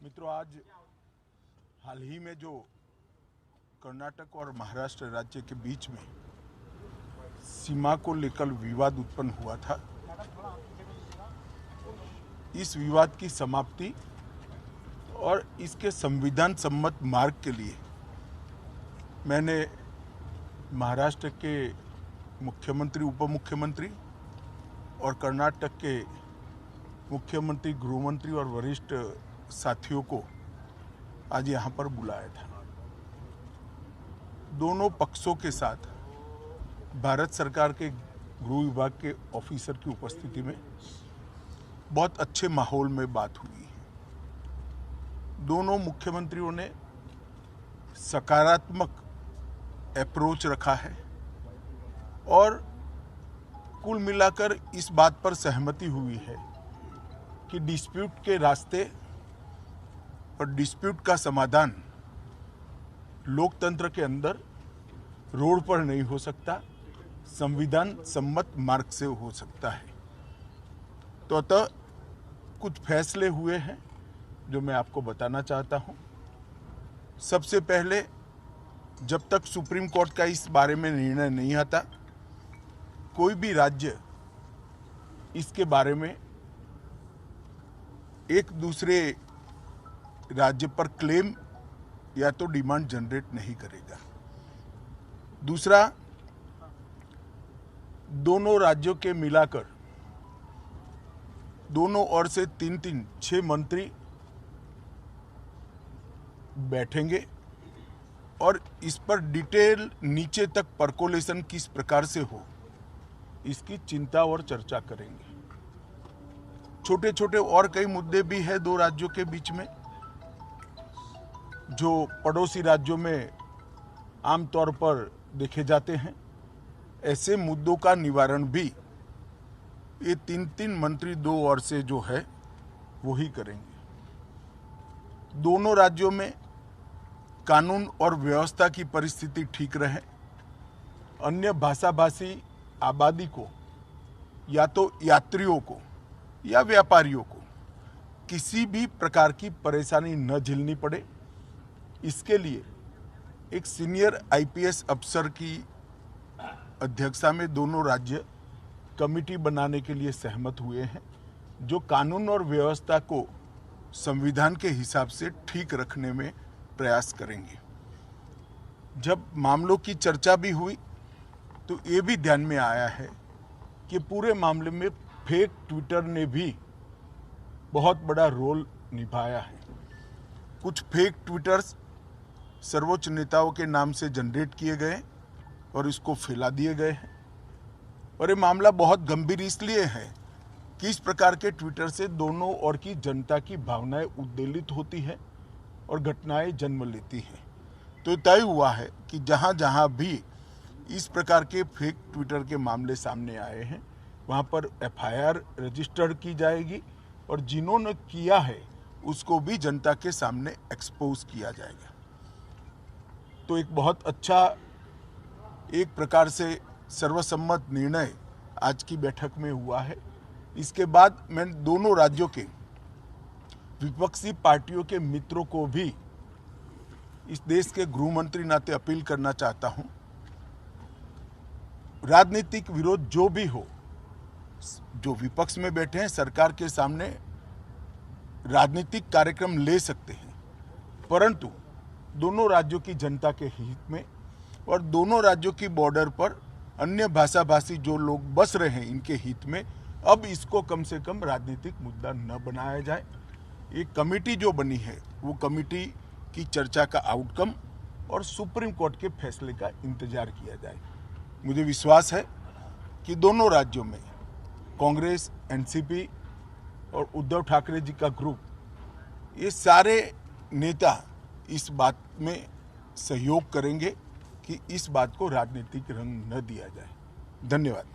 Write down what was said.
मित्रों, आज हाल ही में जो कर्नाटक और महाराष्ट्र राज्य के बीच में सीमा को लेकर विवाद उत्पन्न हुआ था, इस विवाद की समाप्ति और इसके संविधान सम्मत मार्ग के लिए मैंने महाराष्ट्र के मुख्यमंत्री, उप मुख्यमंत्री और कर्नाटक के मुख्यमंत्री, गृहमंत्री और वरिष्ठ साथियों को आज यहाँ पर बुलाया था। दोनों पक्षों के साथ भारत सरकार के गृह विभाग के ऑफिसर की उपस्थिति में बहुत अच्छे माहौल में बात हुई है। दोनों मुख्यमंत्रियों ने सकारात्मक अप्रोच रखा है और कुल मिलाकर इस बात पर सहमति हुई है कि डिस्प्यूट के रास्ते और डिस्प्यूट का समाधान लोकतंत्र के अंदर रोड पर नहीं हो सकता, संविधान सम्मत मार्ग से हो सकता है। तो अतः कुछ फैसले हुए हैं जो मैं आपको बताना चाहता हूं। सबसे पहले, जब तक सुप्रीम कोर्ट का इस बारे में निर्णय नहीं आता, कोई भी राज्य इसके बारे में एक दूसरे राज्य पर क्लेम या तो डिमांड जनरेट नहीं करेगा। दूसरा, दोनों राज्यों के मिलाकर दोनों ओर से 6 मंत्री बैठेंगे और इस पर डिटेल नीचे तक परकोलेशन किस प्रकार से हो, इसकी चिंता और चर्चा करेंगे। छोटे छोटे और कई मुद्दे भी हैं दो राज्यों के बीच में, जो पड़ोसी राज्यों में आमतौर पर देखे जाते हैं। ऐसे मुद्दों का निवारण भी ये 3 मंत्री दो ओर से जो है वो ही करेंगे। दोनों राज्यों में कानून और व्यवस्था की परिस्थिति ठीक रहे, अन्य भाषाभाषी आबादी को या तो यात्रियों को या व्यापारियों को किसी भी प्रकार की परेशानी न झेलनी पड़े, इसके लिए एक सीनियर आईपीएस अफसर की अध्यक्षता में दोनों राज्य कमेटी बनाने के लिए सहमत हुए हैं, जो कानून और व्यवस्था को संविधान के हिसाब से ठीक रखने में प्रयास करेंगे। जब मामलों की चर्चा भी हुई तो ये भी ध्यान में आया है कि पूरे मामले में फेक ट्विटर ने भी बहुत बड़ा रोल निभाया है। कुछ फेक ट्विटर्स सर्वोच्च नेताओं के नाम से जनरेट किए गए और इसको फैला दिए गए हैं। और ये मामला बहुत गंभीर इसलिए है कि इस प्रकार के ट्विटर से दोनों ओर की जनता की भावनाएं उद्वेलित होती हैं और घटनाएं जन्म लेती हैं। तो तय हुआ है कि जहां जहां भी इस प्रकार के फेक ट्विटर के मामले सामने आए हैं, वहां पर एफआईआर रजिस्टर्ड की जाएगी और जिन्होंने किया है उसको भी जनता के सामने एक्सपोज किया जाएगा। तो एक बहुत अच्छा, एक प्रकार से सर्वसम्मत निर्णय आज की बैठक में हुआ है। इसके बाद मैं दोनों राज्यों के विपक्षी पार्टियों के मित्रों को भी इस देश के गृह मंत्री नाते अपील करना चाहता हूं, राजनीतिक विरोध जो भी हो, जो विपक्ष में बैठे हैं सरकार के सामने राजनीतिक कार्यक्रम ले सकते हैं, परंतु दोनों राज्यों की जनता के हित में और दोनों राज्यों की बॉर्डर पर अन्य भाषाभाषी जो लोग बस रहे हैं इनके हित में अब इसको कम से कम राजनीतिक मुद्दा न बनाया जाए। एक कमेटी जो बनी है वो कमेटी की चर्चा का आउटकम और सुप्रीम कोर्ट के फैसले का इंतजार किया जाए। मुझे विश्वास है कि दोनों राज्यों में कांग्रेस, एनसीपी और उद्धव ठाकरे जी का ग्रुप, ये सारे नेता इस बात में सहयोग करेंगे कि इस बात को राजनीतिक रंग न दिया जाए। धन्यवाद।